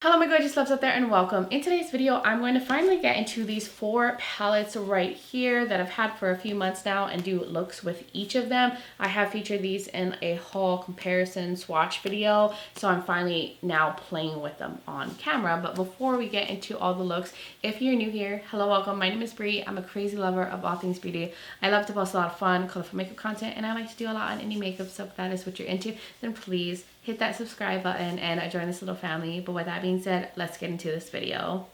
Hello my gorgeous loves out there and welcome. In today's video, I'm going to finally get into these 4 palettes right here that I've had for a few months now and do looks with each of them. I have featured these in a haul comparison swatch video, so I'm finally now playing with them on camera. But before we get into all the looks, if you're new here, hello, welcome. My name is Bree. I'm a crazy lover of all things beauty. I love to post a lot of fun, colorful makeup content, and I like to do a lot on indie makeup, so if that is what you're into, then please hit that subscribe button and join this little family. But with that being said, let's get into this video.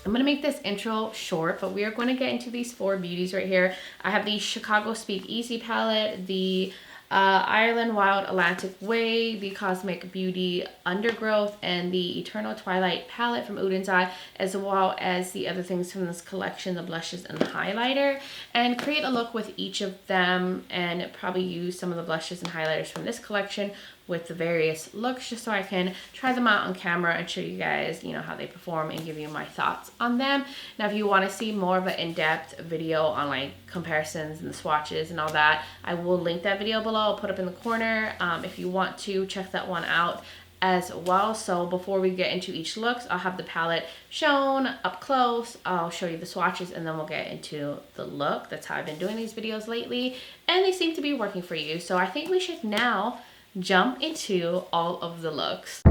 I'm gonna make this intro short, but we are going to get into these 4 beauties right here. I have the Chicago Speak Easy palette, the Ireland Wild Atlantic Way, the Cosmic Beauty Undergrowth, and the Eternal Twilight palette from Uden's Eye, as well as the other things from this collection, the blushes and the highlighter, and create a look with each of them, and probably use some of the blushes and highlighters from this collection with the various looks, just so I can try them out on camera and show you guys, how they perform and give you my thoughts on them. Now, if you want to see more of an in-depth video on like comparisons and the swatches and all that, I will link that video below. I'll put up in the corner. If you want to check that one out as well. So before we get into each looks, I'll have the palette shown up close. I'll show you the swatches and then we'll get into the look. That's how I've been doing these videos lately, and they seem to be working for you. So I think we should now jump into all of the looks.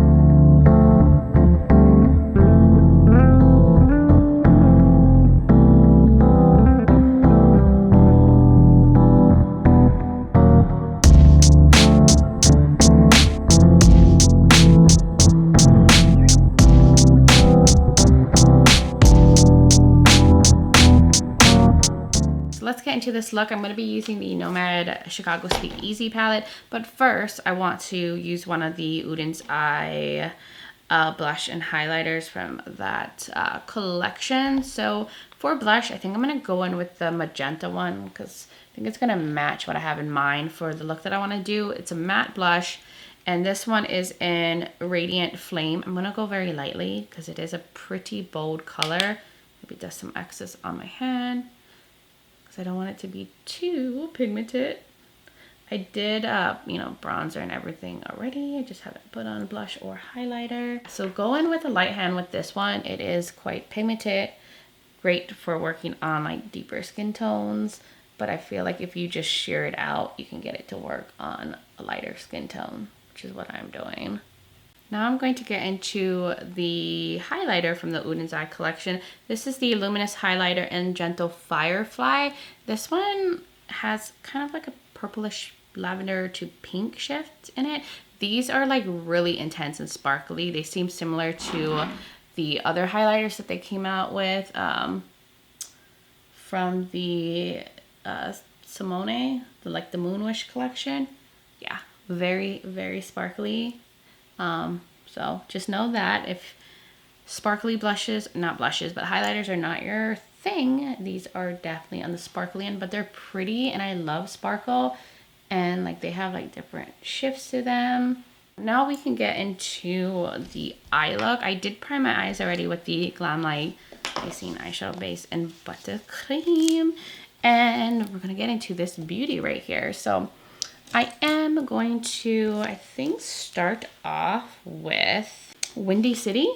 Let's get into this look. I'm going to be using the Nomad Chicago Speak Easy palette, but first I want to use one of the Uden's Eye blush and highlighters from that collection. So for blush, I think I'm going to go in with the magenta one because I think it's going to match what I have in mind for the look that I want to do. It's a matte blush, and this one is in Radiant Flame. I'm going to go very lightly because it is a pretty bold color. Maybe dust some excess on my hand, I don't want it to be too pigmented. I did, bronzer and everything already. I just haven't put on blush or highlighter. So go in with a light hand with this one. It is quite pigmented, great for working on like deeper skin tones. But I feel like if you just sheer it out, you can get it to work on a lighter skin tone, which is what I'm doing. Now I'm going to get into the highlighter from the Uden's Eye collection. This is the Luminous highlighter in Gentle Firefly. This one has kind of like a purplish lavender to pink shift in it. These are like really intense and sparkly. They seem similar to the other highlighters that they came out with from the Simone, the Moonwish collection. Yeah, very, very sparkly. So just know that if sparkly blushes, not blushes, but highlighters are not your thing, these are definitely on the sparkly end, but they're pretty and I love sparkle, and like they have like different shifts to them. Now we can get into the eye look. I did prime my eyes already with the Glamlight Icing Eyeshadow Base and Buttercream, and we're gonna get into this beauty right here. So I am going to, I think, start off with Windy City,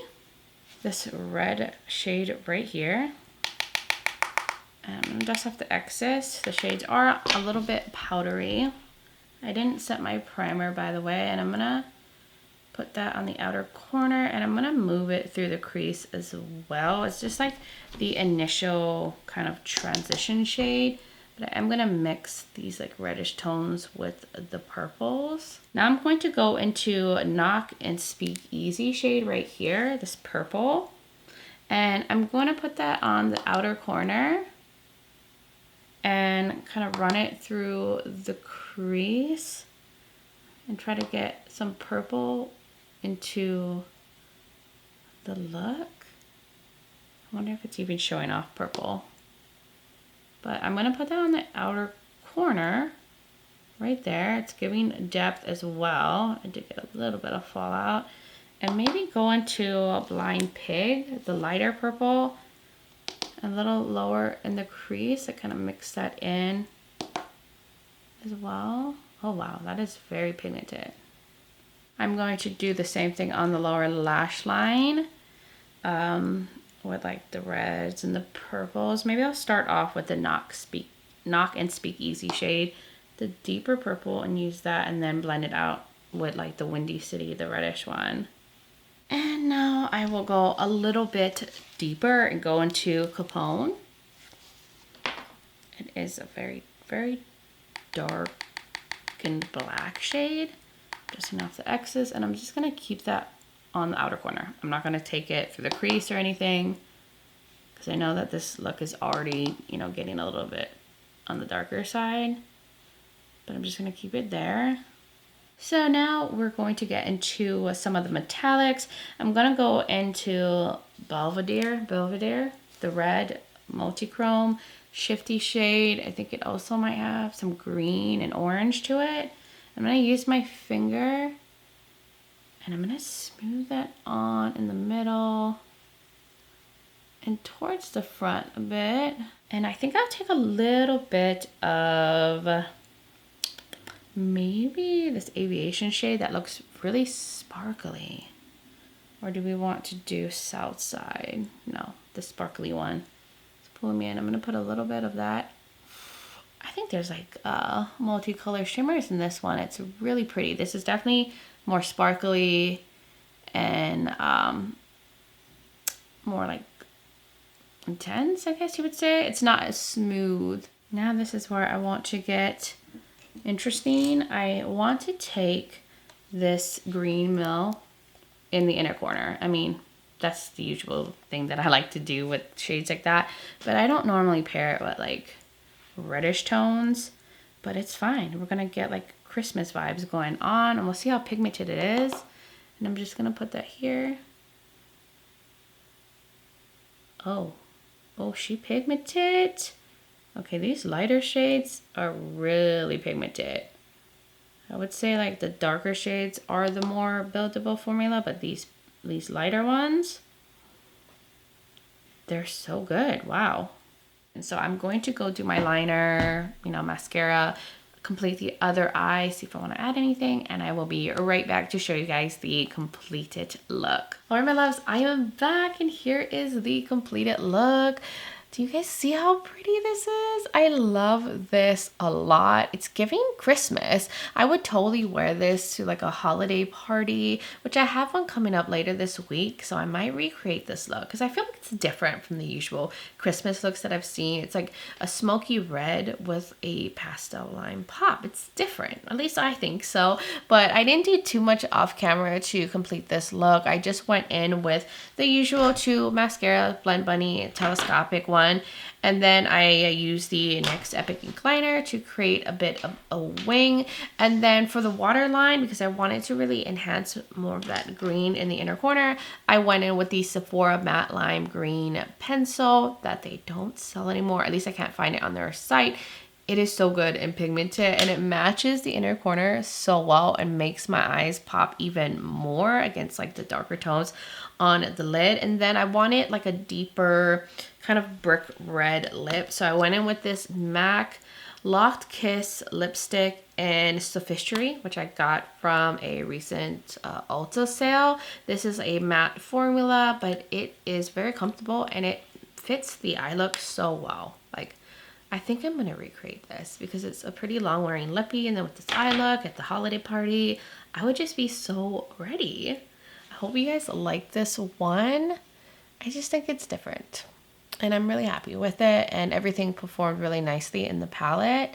this red shade right here. And I'm gonna dust off the excess. The shades are a little bit powdery. I didn't set my primer, by the way, and I'm gonna put that on the outer corner, and I'm gonna move it through the crease as well. It's just like the initial kind of transition shade. But I'm going to mix these like reddish tones with the purples. Now I'm going to go into Knock and Speak Easy shade right here, this purple. And I'm going to put that on the outer corner and kind of run it through the crease and try to get some purple into the look. I wonder if it's even showing off purple. But I'm going to put that on the outer corner right there. It's giving depth as well. I did get a little bit of fallout. And maybe go into Blind Pig, the lighter purple, a little lower in the crease. I kind of mix that in as well. Oh wow, that is very pigmented. I'm going to do the same thing on the lower lash line with like the reds and the purples. Maybe I'll start off with the Knock and Speak Easy shade, the deeper purple, and use that and then blend it out with like the Windy City, the reddish one. And now I will go a little bit deeper and go into Capone. It is a very, very dark and black shade. Dusting off the X's, and I'm just gonna keep that on the outer corner. I'm not gonna take it through the crease or anything because I know that this look is already, you know, getting a little bit on the darker side, but I'm just gonna keep it there. So now we're going to get into some of the metallics. I'm gonna go into Belvedere, the red multi-chrome shifty shade. I think it also might have some green and orange to it. I'm gonna use my finger and I'm gonna smooth that on in the middle and towards the front a bit. And I think I'll take a little bit of maybe this aviation shade that looks really sparkly. Or do we want to do South Side? No, the sparkly one. It's pulling me in. I'm gonna put a little bit of that. I think there's like multicolor shimmers in this one. It's really pretty. This is definitely more sparkly and more like intense, I guess you would say. It's not as smooth. Now this is where I want to get interesting. I want to take this green mill in the inner corner. I mean, that's the usual thing that I like to do with shades like that, but I don't normally pair it with like reddish tones, but it's fine. We're gonna get like Christmas vibes going on, and we'll see how pigmented it is. And I'm just gonna put that here. Oh, she pigmented. Okay, these lighter shades are really pigmented. I would say like the darker shades are the more buildable formula, but these lighter ones, they're so good. Wow. And so I'm going to go do my liner, you know, mascara, complete the other eye, see if I want to add anything, and I will be right back to show you guys the completed look. All right, my loves, I am back, and here is the completed look. Do you guys see how pretty this is? I love this a lot. It's giving Christmas. I would totally wear this to like a holiday party, which I have one coming up later this week. So I might recreate this look because I feel like it's different from the usual Christmas looks that I've seen. It's like a smoky red with a pastel lime pop. It's different, at least I think so. But I didn't do too much off camera to complete this look. I just went in with the usual 2 mascara, Blend Bunny telescopic one. And then I use the NYX Epic Ink Liner to create a bit of a wing. And then for the waterline, because I wanted to really enhance more of that green in the inner corner, I went in with the Sephora Matte Lime Green pencil that they don't sell anymore. At least I can't find it on their site. It is so good and pigmented, and it matches the inner corner so well and makes my eyes pop even more against like the darker tones on the lid. And then I wanted like a deeper kind of brick red lip, so I went in with this MAC Locked Kiss lipstick in Sophistry, which I got from a recent Ulta sale. This is a matte formula, but it is very comfortable and it fits the eye look so well. Like, I think I'm gonna recreate this because it's a pretty long wearing lippy, and then with this eye look at the holiday party, I would just be so ready. I hope you guys like this one. I just think it's different and I'm really happy with it, and everything performed really nicely in the palette,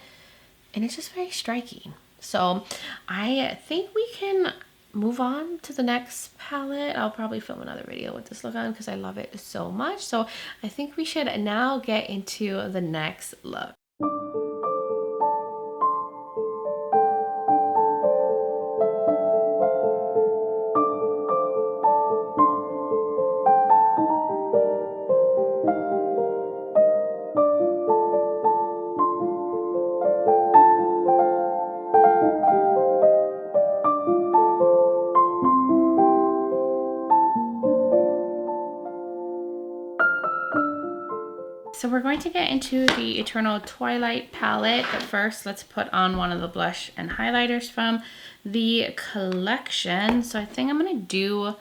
and it's just very striking. So I think we can move on to the next palette. I'll probably film another video with this look on because I love it so much. So I think we should now get into the next look. so we're going to get into the Eternal Twilight palette, but first let's put on one of the blush and highlighters from the collection. So I think I'm gonna do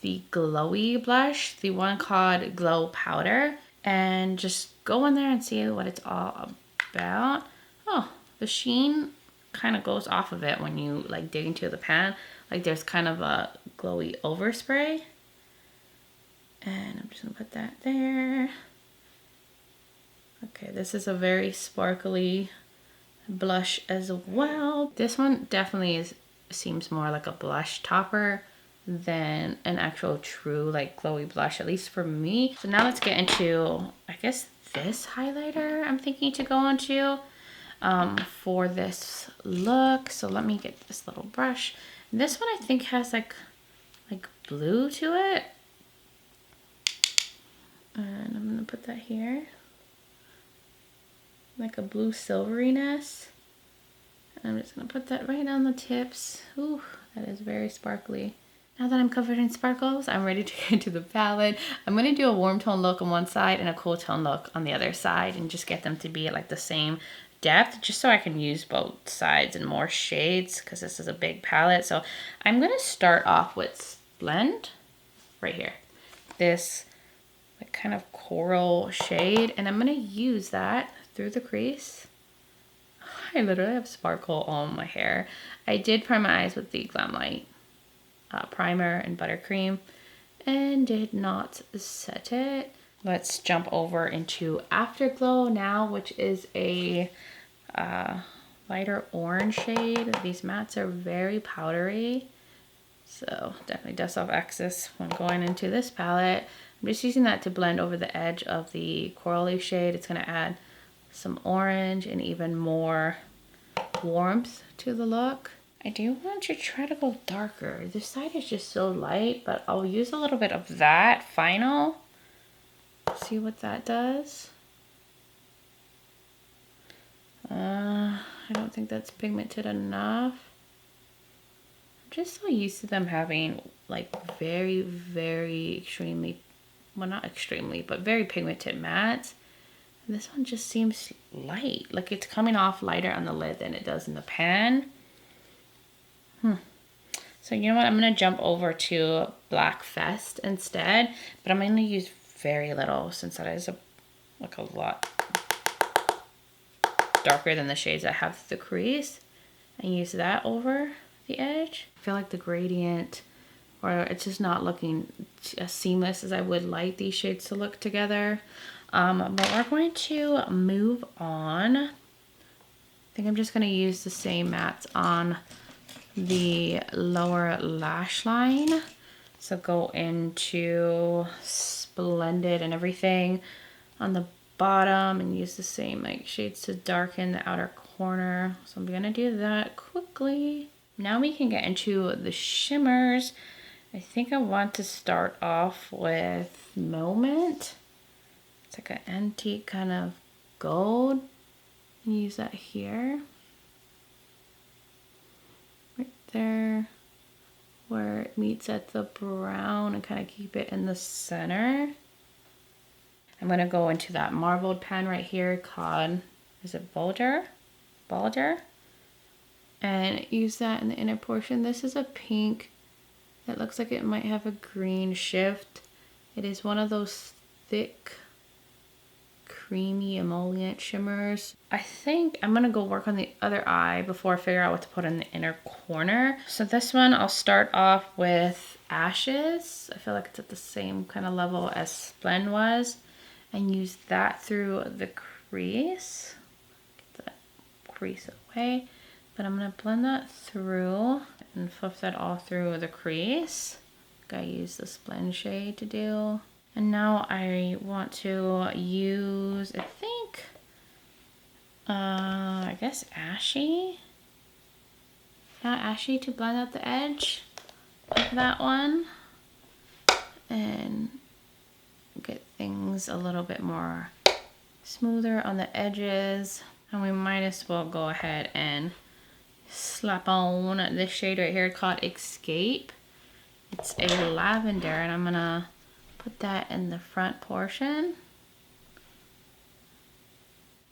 the glowy blush, the one called Glow Powder, and just go in there and see what it's all about. Oh, the sheen kind of goes off of it when you like dig into the pan. Like there's kind of a glowy overspray. And I'm just gonna put that there. Okay, this is a very sparkly blush as well. This one definitely seems more like a blush topper than an actual true like glowy blush, at least for me. So now let's get into, I guess, this highlighter I'm thinking to go into for this look. So let me get this little brush. This one I think has like blue to it. And I'm gonna put that here. Like a blue silveriness. And I'm just gonna put that right on the tips. Ooh, that is very sparkly. Now that I'm covered in sparkles, I'm ready to get into the palette. I'm gonna do a warm tone look on one side and a cool tone look on the other side and just get them to be at like the same depth, just so I can use both sides and more shades because this is a big palette. So I'm gonna start off with Blend right here. This like kind of coral shade, and I'm gonna use that through the crease. I literally have sparkle on my hair. I did prime my eyes with the Glam Light primer and buttercream and did not set it. Let's jump over into Afterglow now, which is a lighter orange shade. These mattes are very powdery, so definitely dust off excess when going into this palette. I'm just using that to blend over the edge of the coral leaf shade. It's gonna add some orange and even more warmth to the look. I do want to try to go darker. This side is just so light, but I'll use a little bit of that final. See what that does. I don't think that's pigmented enough. I'm just so used to them having like very, very extremely, well not extremely, but very pigmented mattes. And this one just seems light. Like it's coming off lighter on the lid than it does in the pan. So you know what? I'm going to jump over to Black Fest instead. But I'm going to use very little since that is like a lot darker than the shades I have through the crease. And use that over the edge. I feel like the gradient, or it's just not looking as seamless as I would like these shades to look together. But we're going to move on. I think I'm just going to use the same mattes on the lower lash line. So go into Splendid and everything on the bottom and use the same like shades to darken the outer corner. So I'm going to do that quickly. Now we can get into the shimmers. I think I want to start off with Moment. It's like an antique kind of gold. Use that here. Right there. Where it meets at the brown and kind of keep it in the center. I'm going to go into that marbled pen right here called, is it Balder? And use that in the inner portion. This is a pink that looks like it might have a green shift. It is one of those thick, creamy emollient shimmers. I think I'm gonna go work on the other eye before I figure out what to put in the inner corner. So this one, I'll start off with Ashes. I feel like it's at the same kind of level as Splend was. And use that through the crease. Get that crease away. But I'm gonna blend that through and fluff that all through the crease. I use the Splend shade to do. And now I want to use, I think, I guess Ashy. Yeah, Ashy to blend out the edge of that one. And get things a little bit more smoother on the edges. And we might as well go ahead and slap on this shade right here called Escape. It's a lavender, and I'm gonna put that in the front portion.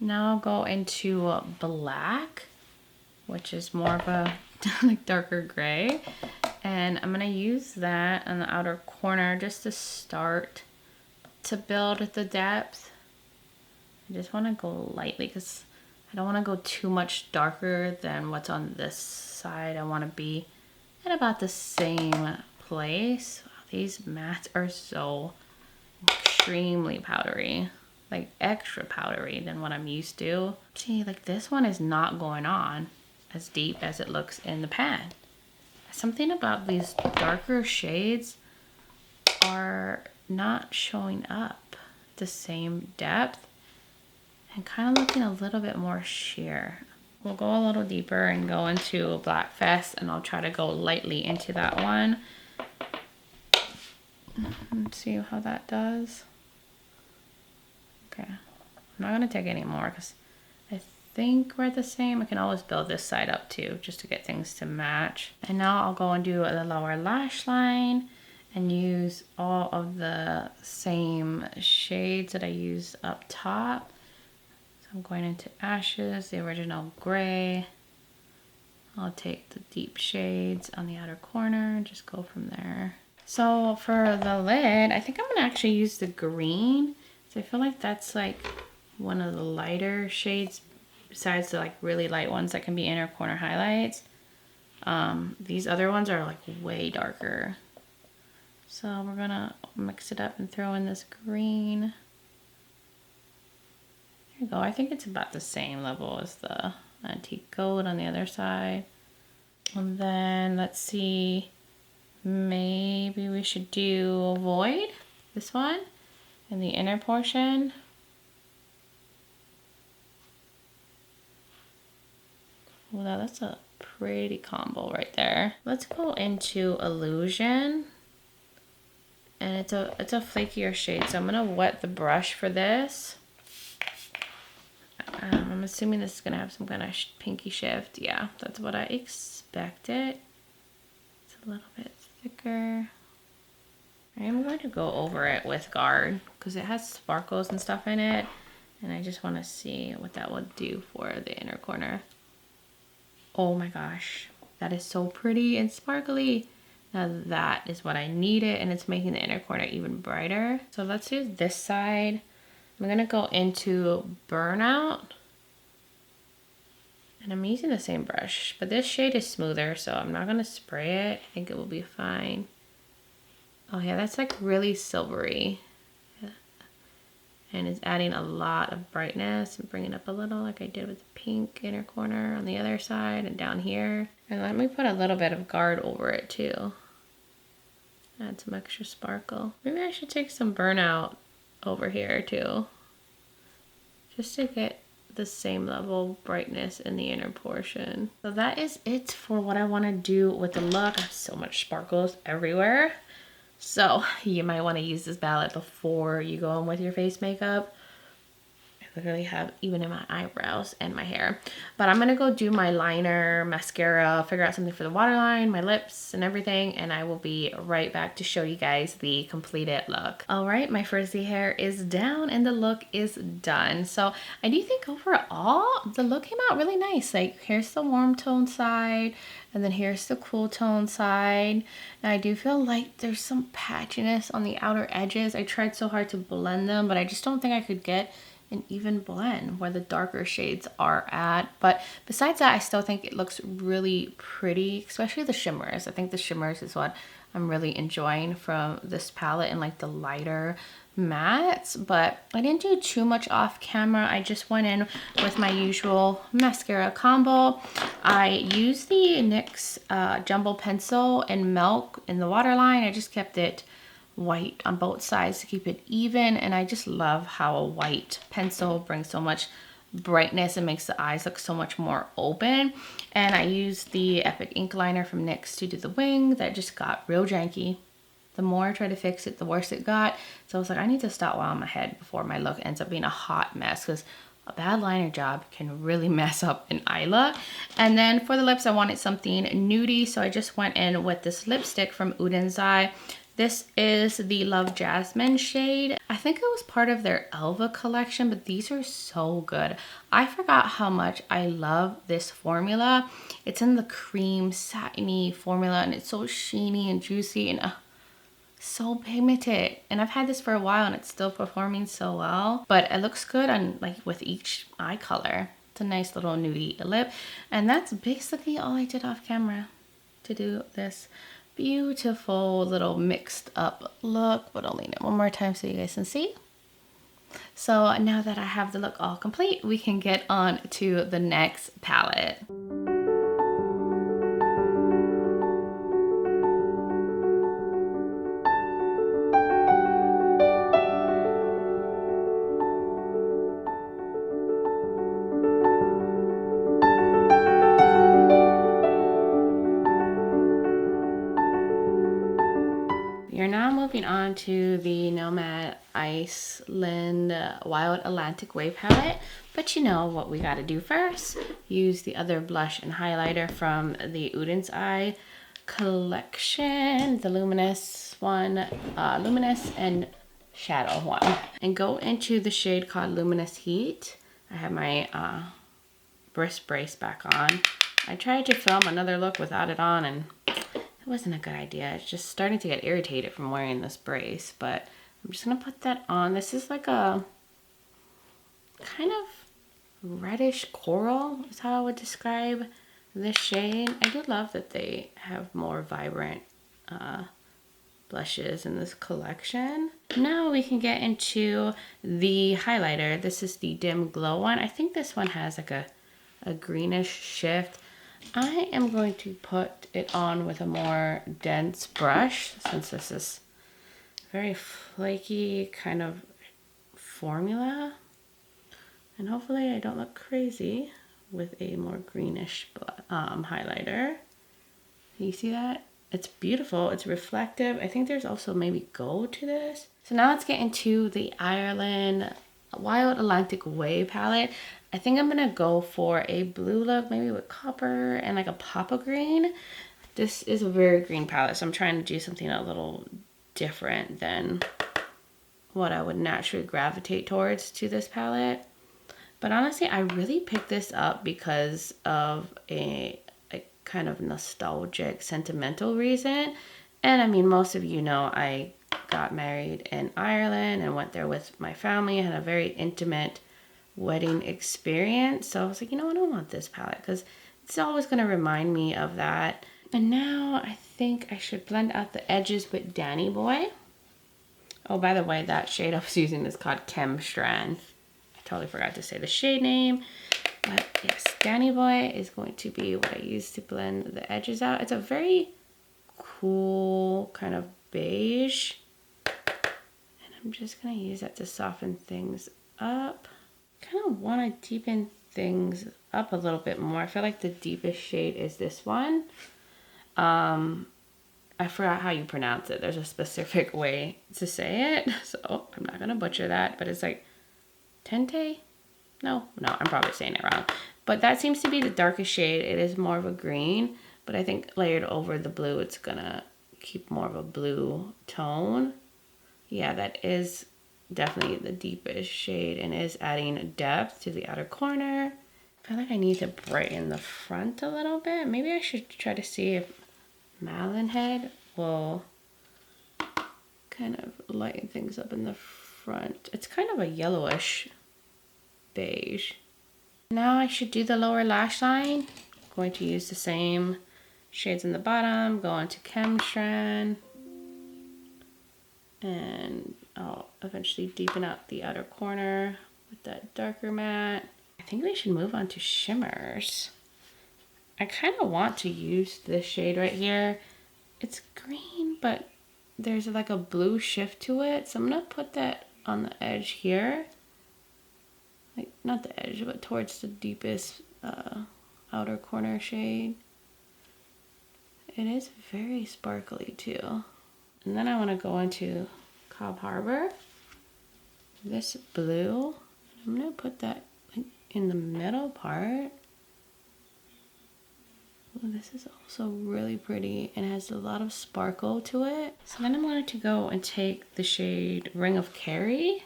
Now I'll go into black, which is more of a like darker gray. And I'm gonna use that on the outer corner just to start to build the depth. I just wanna go lightly because I don't wanna go too much darker than what's on this side. I wanna be at about the same place. Wow, these mats are so extremely powdery, like extra powdery than what I'm used to. See, like this one is not going on as deep as it looks in the pan. Something about these darker shades are not showing up the same depth and kind of looking a little bit more sheer. We'll go a little deeper and go into Black Fest, and I'll try to go lightly into that one. Let's see how that does. Okay, I'm not gonna take any more because I think we're the same. I can always build this side up too, just to get things to match. And now I'll go and do the lower lash line and use all of the same shades that I used up top. So I'm going into Ashes, the original gray. I'll take the deep shades on the outer corner and just go from there. So for the lid, I think I'm gonna actually use the green. So I feel like that's like one of the lighter shades besides the like really light ones that can be inner corner highlights. These other ones are like way darker. So we're gonna mix it up and throw in this green. There you go. I think it's about the same level as the antique gold on the other side. And then let's see, maybe we should do Void, this one, in the inner portion. Well, that's a pretty combo right there. Let's go into Illusion. And it's a flakier shade, so I'm gonna wet the brush for this. I'm assuming this is gonna have some kind of pinky shift. Yeah, that's what I expected. It's a little bit thicker. I am going to go over it with Guard because it has sparkles and stuff in it, and I just want to see what that would do for the inner corner. Oh my gosh, that is so pretty and sparkly. Now that is what I needed, and it's making the inner corner even brighter. So let's do this side. I'm gonna go into Burnout, and I'm using the same brush, but this shade is smoother, so I'm not gonna spray it. I think it will be fine. Oh yeah, that's like really silvery. Yeah. And it's adding a lot of brightness and bringing up a little like I did with the pink inner corner on the other side and down here. And let me put a little bit of Guard over it too. Add some extra sparkle. Maybe I should take some Burnout over here too, just to get the same level of brightness in the inner portion. So that is it for what I want to do with the look. I have so much sparkles everywhere. So you might want to use this palette before you go in with your face makeup. I literally have even in my eyebrows and my hair. But I'm going to go do my liner, mascara, figure out something for the waterline, my lips and everything. And I will be right back to show you guys the completed look. All right, my frizzy hair is down and the look is done. So I do think overall the look came out really nice. Like here's the warm tone side, and then here's the cool tone side. And I do feel like there's some patchiness on the outer edges. I tried so hard to blend them, but I just don't think I could get an even blend where the darker shades are at. But besides that, I still think it looks really pretty, especially the shimmers. I think the shimmers is what I'm really enjoying from this palette, and like the lighter mattes. But I didn't do too much off camera. I just went in with my usual mascara combo. I used the NYX Jumbo Pencil in Milk in the waterline. I just kept it white on both sides to keep it even, and I just love how a white pencil brings so much brightness and makes the eyes look so much more open. And I used the Epic ink liner from NYX to do the wing that just got real janky. The more I tried to fix it, the worse it got. So I was like, I need to stop while I'm ahead before my look ends up being a hot mess, because a bad liner job can really mess up an eye look. And then for the lips, I wanted something nudie, so I just went in with this lipstick from Uden's Eye. This is the Love Jasmine shade. I think it was part of their Elva collection, but these are so good. I forgot how much I love this formula. It's in the cream satiny formula, and it's so sheeny and juicy and so pigmented. And I've had this for a while and it's still performing so well, but it looks good on like with each eye color. It's a nice little nudie lip. And that's basically all I did off camera to do this beautiful little mixed up look. But I'll lean it one more time so you guys can see. So now that I have the look all complete, we can get on to the next palette. You're now moving on to the Nomad Iceland Wild Atlantic Wave palette, but you know what we gotta do first. Use the other blush and highlighter from the Udin's Eye collection, the Luminous one, Luminous and Shadow one, and go into the shade called Luminous Heat. I have my wrist brace back on. I tried to film another look without it on, and it wasn't a good idea. It's just starting to get irritated from wearing this brace, but I'm just gonna put that on. This is like a kind of reddish coral is how I would describe this shade. I do love that they have more vibrant blushes in this collection. Now we can get into the highlighter. This is the Dim Glow one. I think this one has like a greenish shift. I am going to put it on with a more dense brush since this is very flaky kind of formula. And hopefully I don't look crazy with a more greenish highlighter. You see that? It's beautiful. It's reflective. I think there's also maybe gold to this. So now let's get into the Ireland Wild Atlantic Wave palette. I think I'm gonna go for a blue look, maybe with copper and like a pop of green. This is a very green palette, so I'm trying to do something a little different than what I would naturally gravitate towards to this palette. But honestly, I really picked this up because of a kind of nostalgic, sentimental reason. And I mean, most of you know I got married in Ireland and went there with my family and had a very intimate wedding experience. So I was like, you know what, I don't want this palette because it's always going to remind me of that. And now I think I should blend out the edges with Danny Boy. Oh, by the way, that shade I was using is called Chem Strand. I totally forgot to say the shade name. But yes, Danny Boy is going to be what I use to blend the edges out. It's a very cool kind of beige. And I'm just going to use that to soften things up. Kind of want to deepen things up a little bit more. I feel like the deepest shade is this one. I forgot how you pronounce it. There's a specific way to say it, so I'm not gonna butcher that, but it's like Tente? No, I'm probably saying it wrong. But that seems to be the darkest shade. It is more of a green, but I think layered over the blue, it's gonna keep more of a blue tone. Yeah, that is definitely the deepest shade and is adding depth to the outer corner. I feel like I need to brighten the front a little bit. Maybe I should try to see if Malin Head will kind of lighten things up in the front. It's kind of a yellowish beige. Now I should do the lower lash line. I'm going to use the same shades in the bottom, go into Chem Strand, and I'll eventually deepen out the outer corner with that darker matte. I think we should move on to shimmers. I kind of want to use this shade right here. It's green, but there's like a blue shift to it. So I'm gonna put that on the edge here. Like, not the edge, but towards the deepest outer corner shade. It is very sparkly too. And then I want to go into Cobb Harbor. This blue, I'm gonna put that like in the middle part. Oh, this is also really pretty and has a lot of sparkle to it. So then I'm going to go and take the shade Ring of Kerry.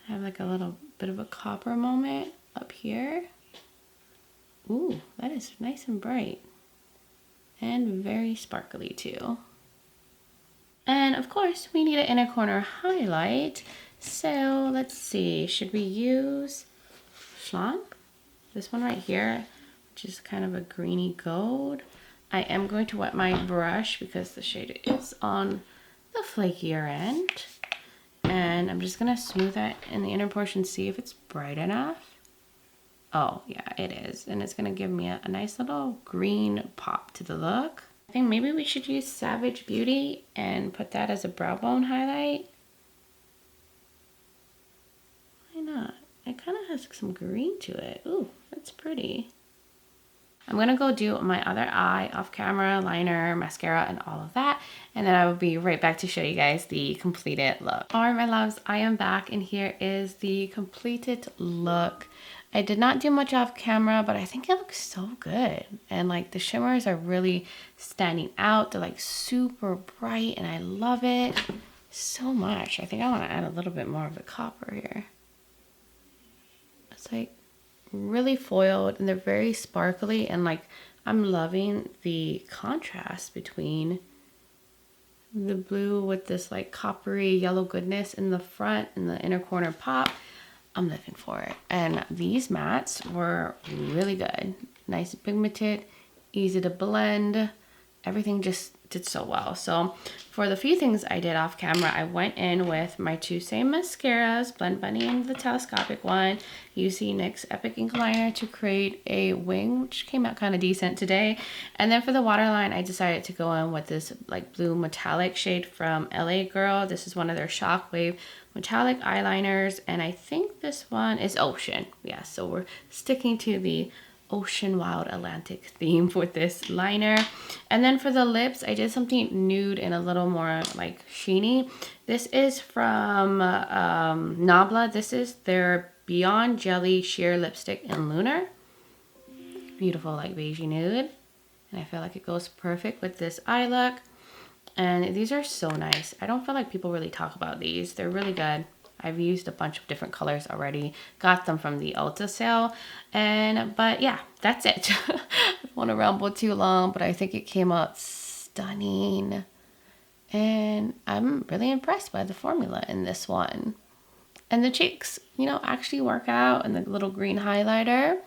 I have like a little bit of a copper moment up here. Ooh, that is nice and bright. And very sparkly too. And of course, we need an inner corner highlight. So let's see, should we use Schlank? This one right here, which is kind of a greeny gold. I am going to wet my brush because the shade is on the flakier end. And I'm just gonna smooth that in the inner portion, see if it's bright enough. Oh yeah, it is. And it's gonna give me a nice little green pop to the look. I think maybe we should use Savage Beauty and put that as a brow bone highlight. Why not? It kind of has some green to it. Ooh, that's pretty. I'm gonna go do my other eye off camera, liner, mascara, and all of that. And then I will be right back to show you guys the completed look. All right, my loves, I am back and here is the completed look. I did not do much off camera, but I think it looks so good. And like the shimmers are really standing out. They're like super bright and I love it so much. I think I wanna add a little bit more of the copper here. It's like really foiled and they're very sparkly and like I'm loving the contrast between the blue with this like coppery yellow goodness in the front and the inner corner pop. I'm living for it. And these mattes were really good. Nice and pigmented, easy to blend. Everything just did so well. So for the few things I did off camera, I went in with my two same mascaras, Blend Bunny and the telescopic one, using NYX Epic Ink Liner to create a wing, which came out kind of decent today. And then for the waterline, I decided to go in with this like blue metallic shade from LA Girl. This is one of their Shockwave metallic eyeliners, and I think this one is Ocean. Yeah, so we're sticking to the Ocean Wild Atlantic theme with this liner. And then for the lips, I did something nude and a little more like sheeny. This is from Nabla. This is their Beyond Jelly Sheer Lipstick in Lunar. Beautiful like beige nude. And I feel like it goes perfect with this eye look. And these are so nice. I don't feel like people really talk about these. They're really good. I've used a bunch of different colors already. Got them from the Ulta sale. But yeah, that's it. I don't want to ramble too long, but I think it came out stunning. And I'm really impressed by the formula in this one. And the cheeks, you know, actually work out, and the little green highlighter.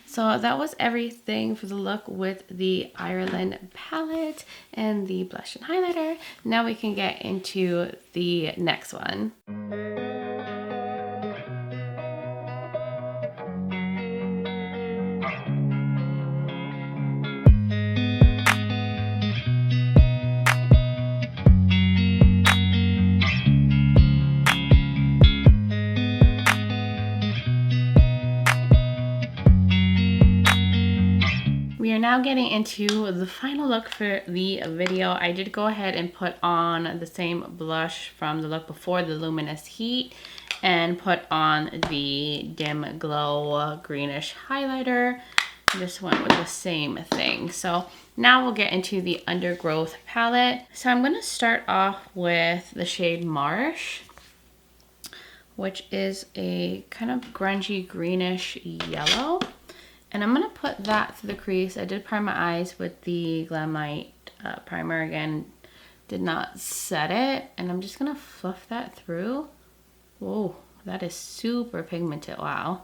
So that was everything for the look with the Ireland palette and the blush and highlighter. Now we can get into the next one. We are now getting into the final look for the video. I did go ahead and put on the same blush from the look before, the Luminous Heat, and put on the Dim Glow greenish highlighter. Just went with the same thing. So now we'll get into the Undergrowth palette. So I'm going to start off with the shade Marsh, which is a kind of grungy greenish yellow. And I'm going to put that through the crease. I did prime my eyes with the Glamite primer again. Did not set it. And I'm just going to fluff that through. Whoa, that is super pigmented. Wow.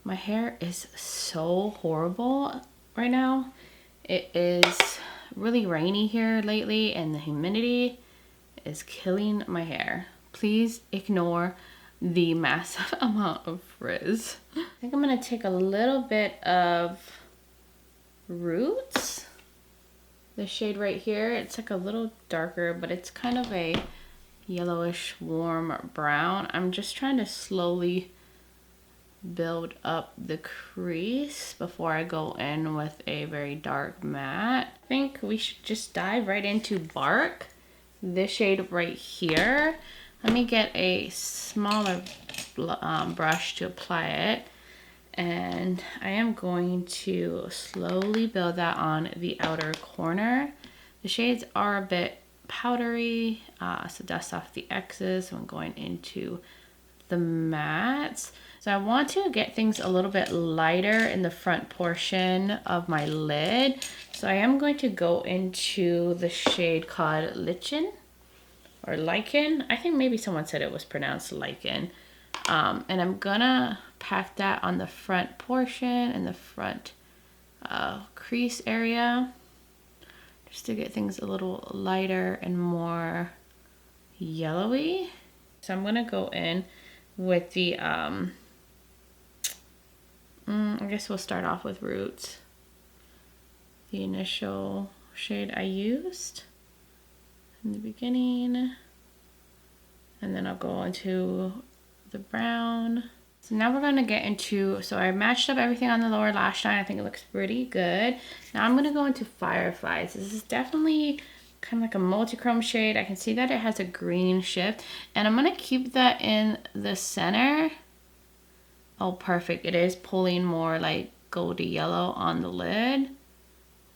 My hair is so horrible right now. It is really rainy here lately and the humidity is killing my hair. Please ignore the massive amount of frizz. I think I'm gonna take a little bit of Roots. The shade right here, it's like a little darker, but it's kind of a yellowish warm brown. I'm just trying to slowly build up the crease before I go in with a very dark matte. I think we should just dive right into Bark. This shade right here. Let me get a smaller brush to apply it. And I am going to slowly build that on the outer corner. The shades are a bit powdery, so dust off the excess. So I'm going into the mattes. So I want to get things a little bit lighter in the front portion of my lid. So I am going to go into the shade called Lichen or Lichen. I think maybe someone said it was pronounced Lichen. And I'm gonna pack that on the front portion and the front crease area, just to get things a little lighter and more yellowy. So I'm gonna go in with the, I guess we'll start off with Roots. The initial shade I used in the beginning. And then I'll go into the brown. So now we're gonna get into, so I matched up everything on the lower lash line. I think it looks pretty good. Now I'm gonna go into Fireflies. This is definitely kind of like a multi-chrome shade. I can see that it has a green shift, and I'm gonna keep that in the center. Oh, perfect. It is pulling more like goldy yellow on the lid.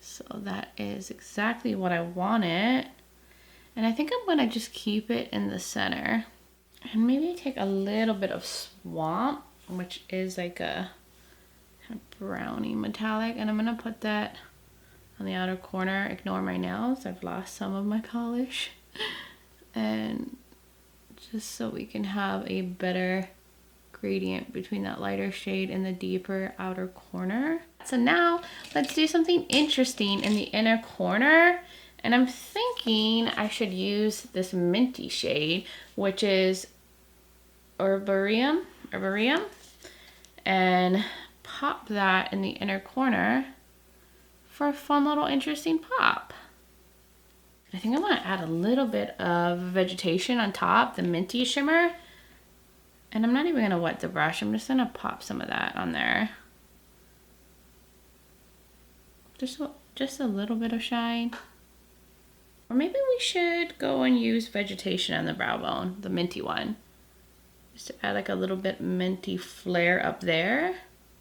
So that is exactly what I wanted. And I think I'm gonna just keep it in the center. And maybe take a little bit of Swamp, which is like a kind of browny metallic. And I'm gonna put that on the outer corner. Ignore my nails, I've lost some of my polish. And just so we can have a better gradient between that lighter shade and the deeper outer corner. So now let's do something interesting in the inner corner. And I'm thinking I should use this minty shade, which is Herbarium, and pop that in the inner corner for a fun little interesting pop. I think I'm gonna add a little bit of vegetation on top, the minty shimmer. And I'm not even gonna wet the brush, I'm just gonna pop some of that on there. Just a little bit of shine. Or maybe we should go and use vegetation on the brow bone, the minty one. Just to add like a little bit minty flare up there.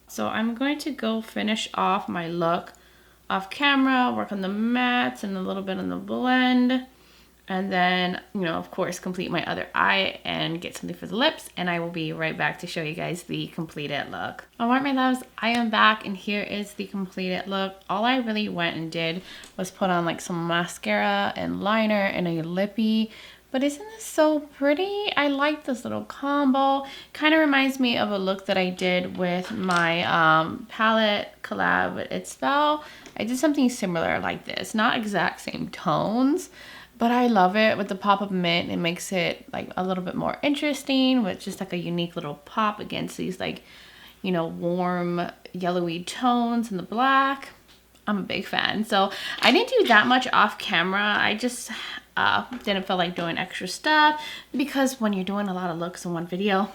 So I'm going to go finish off my look off camera, work on the mattes and a little bit on the blend. And then, you know, of course, complete my other eye and get something for the lips. And I will be right back to show you guys the completed look. All right, my loves, I am back and here is the completed look. All I really went and did was put on like some mascara and liner and a lippy. But isn't this so pretty? I like this little combo. Kind of reminds me of a look that I did with my palette collab with It's Spell. I did something similar like this. Not exact same tones, but I love it with the pop of mint. It makes it like a little bit more interesting with just like a unique little pop against these like, you know, warm yellowy tones and the black. I'm a big fan. So I didn't do that much off camera. I just didn't feel like doing extra stuff because when you're doing a lot of looks in one video,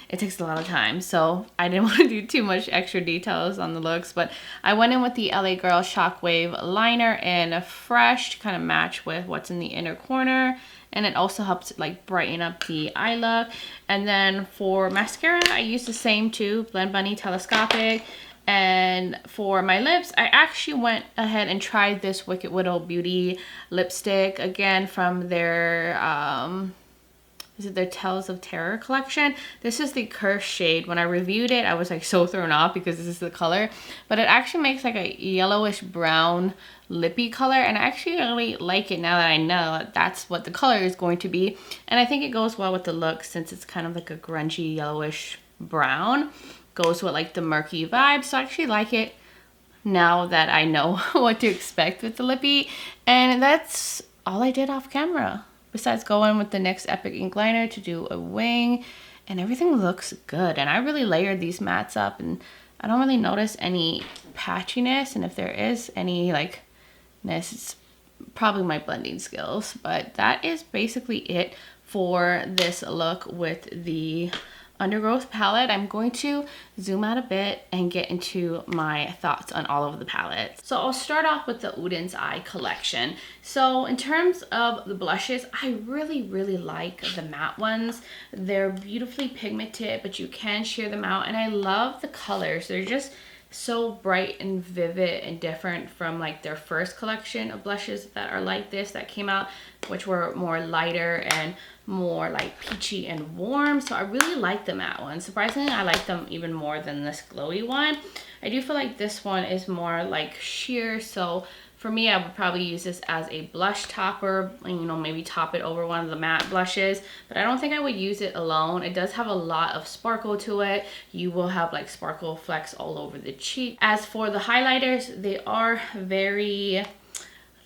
it takes a lot of time. So I didn't want to do too much extra details on the looks, but I went in with the LA Girl Shockwave liner in a fresh to kind of match with what's in the inner corner. And it also helps like brighten up the eye look. And then for mascara, I used the same too, Blend Bunny Telescopic. And for my lips, I actually went ahead and tried this Wicked Widow Beauty lipstick again from their is it their Tales of Terror collection. This is the Cursed shade. When I reviewed it, I was like so thrown off because this is the color, but it actually makes like a yellowish brown lippy color, and I actually really like it now that I know that that's what the color is going to be. And I think it goes well with the look since it's kind of like a grungy yellowish brown. Goes with like the murky vibe, so I actually like it now that I know what to expect with the lippy. And that's all I did off camera, besides going with the NYX Epic ink liner to do a wing, and everything looks good. And I really layered these mattes up, and I don't really notice any patchiness, and if there is any like ness, it's probably my blending skills. But that is basically it for this look with the Undergrowth palette, I'm going to zoom out a bit and get into my thoughts on all of the palettes. So I'll start off with the Udens Eye collection. So in terms of the blushes, I really like the matte ones. They're beautifully pigmented, but you can sheer them out, and I love the colors. They're just so bright and vivid and different from like their first collection of blushes that are like this that came out, which were more lighter and more like peachy and warm. So I really like the matte one. Surprisingly, I like them even more than this glowy one. I do feel like this one is more like sheer, so for me, I would probably use this as a blush topper, and, you know, maybe top it over one of the matte blushes, but I don't think I would use it alone. It does have a lot of sparkle to it. You will have like sparkle flecks all over the cheek. As for the highlighters, they are very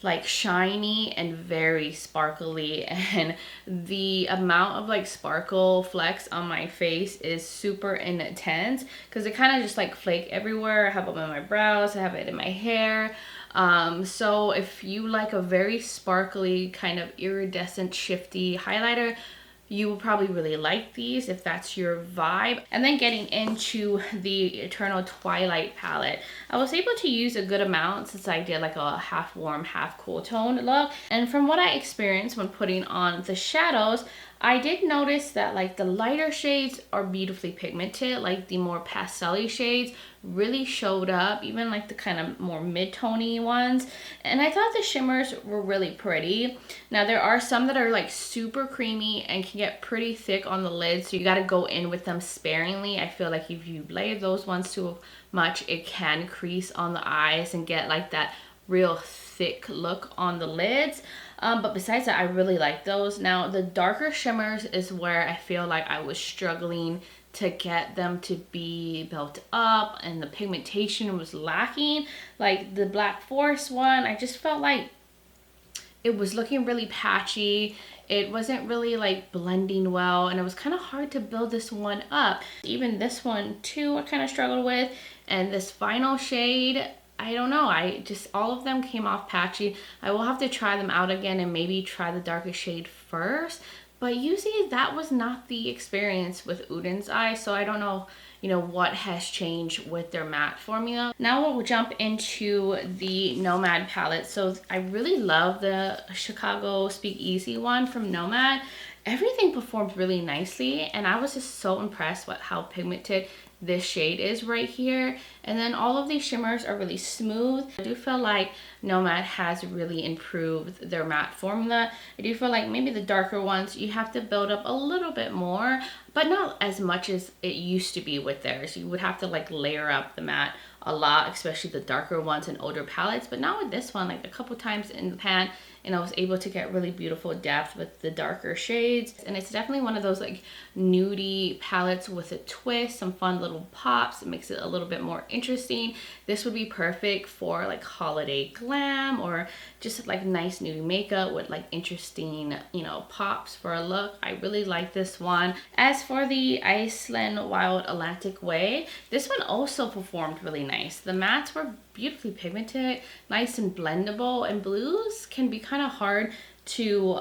like shiny and very sparkly, and the amount of like sparkle flecks on my face is super intense because they kind of just like flake everywhere. I have them on my brows, I have it in my hair. So if you like a very sparkly kind of iridescent shifty highlighter, you will probably really like these if that's your vibe. And then getting into the Eternal Twilight palette, I was able to use a good amount since I did like a half warm, half cool tone look. And from what I experienced when putting on the shadows, I did notice that like the lighter shades are beautifully pigmented, like the more pastel-y shades really showed up, even like the kind of more mid-tony ones. And I thought the shimmers were really pretty. Now there are some that are like super creamy and can get pretty thick on the lid, so you got to go in with them sparingly. I feel like if you layer those ones too much, it can crease on the eyes and get like that real thick look on the lids. But besides that, I really like those. Now the darker shimmers is where I feel like I was struggling to get them to be built up, and the pigmentation was lacking. Like the Black Forest one, I just felt like it was looking really patchy. It wasn't really like blending well, and it was kind of hard to build this one up. Even this one too, I kind of struggled with. And this final shade, I don't know, all of them came off patchy. I will have to try them out again and maybe try the darkest shade first. But usually that was not the experience with Udens Eye, so I don't know, you know, what has changed with their matte formula. Now we'll jump into the Nomad palette. So I really love the Chicago Speakeasy one from Nomad. Everything performed really nicely, and I was just so impressed with how pigmented this shade is right here. And then all of these shimmers are really smooth. I do feel like Nomad has really improved their matte formula. I do feel like maybe the darker ones you have to build up a little bit more, but not as much as it used to be with theirs. You would have to like layer up the matte a lot, especially the darker ones and older palettes. But not with this one, like a couple times in the pan, and I was able to get really beautiful depth with the darker shades. And it's definitely one of those like nudie palettes with a twist, some fun little pops. It makes it a little bit more interesting. This would be perfect for like holiday glam, or just like nice nude makeup with like interesting, you know, pops for a look. I really like this one. As for the Iceland Wild Atlantic Way, this one also performed really nice. The mattes were beautifully pigmented, nice and blendable, and blues can be kind of hard to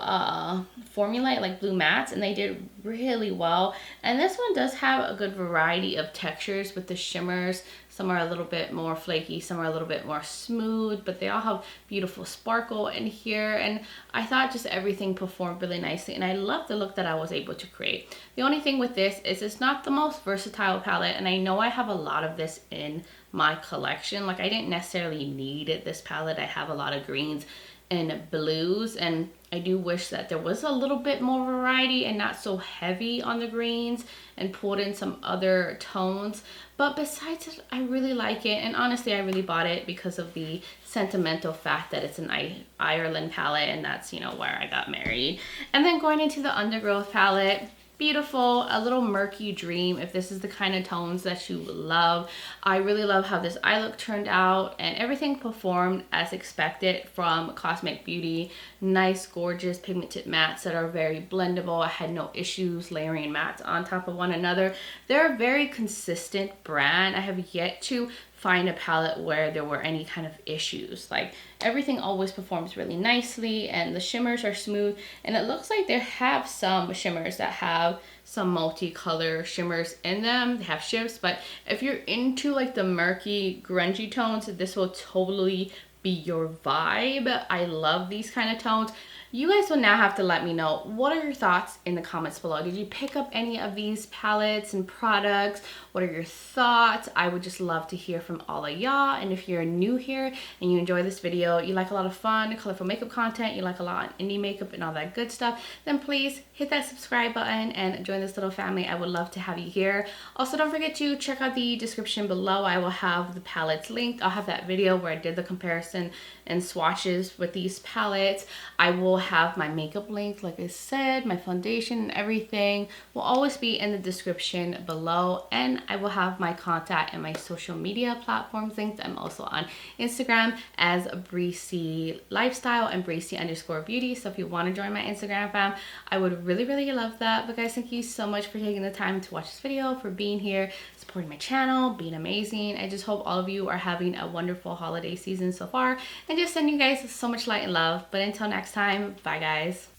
formulate, like blue mattes, and they did really well. And this one does have a good variety of textures with the shimmers. Some are a little bit more flaky, some are a little bit more smooth, but they all have beautiful sparkle in here. And I thought just everything performed really nicely, and I love the look that I was able to create. The only thing with this is it's not the most versatile palette, and I know I have a lot of this in my collection. Like I didn't necessarily need this palette. I have a lot of greens and blues, and I do wish that there was a little bit more variety and not so heavy on the greens, and pulled in some other tones. But besides it, I really like it, and honestly I really bought it because of the sentimental fact that it's an Ireland palette, and that's, you know, where I got married. And then going into the Undergrowth palette, beautiful, a little murky dream if this is the kind of tones that you love. I really love how this eye look turned out, and everything performed as expected from Cosmic Beauty. Nice, gorgeous pigmented mattes that are very blendable. I had no issues layering mattes on top of one another. They're a very consistent brand. I have yet to find a palette where there were any kind of issues. Like everything always performs really nicely and the shimmers are smooth, and it looks like they have some shimmers that have some multicolor shimmers in them. They have shifts, but if you're into like the murky grungy tones, this will totally be your vibe. I love these kind of tones. You guys will now have to let me know, what are your thoughts in the comments below? Did you pick up any of these palettes and products? What are your thoughts? I would just love to hear from all of y'all. And if you're new here and you enjoy this video, you like a lot of fun, colorful makeup content, you like a lot of indie makeup and all that good stuff, then please hit that subscribe button and join this little family. I would love to have you here. Also, don't forget to check out the description below. I will have the palettes linked. I'll have that video where I did the comparison and swatches with these palettes. I will have my makeup link, like I said, my foundation and everything will always be in the description below, and I will have my contact and my social media platforms linked. I'm also on Instagram as Breezy Lifestyle and Breezy_beauty. So if you want to join my Instagram fam, I would really love that. But guys, thank you so much for taking the time to watch this video, for being here, supporting my channel, being amazing. I just hope all of you are having a wonderful holiday season so far, and just send you guys so much light and love. But until next time, bye guys.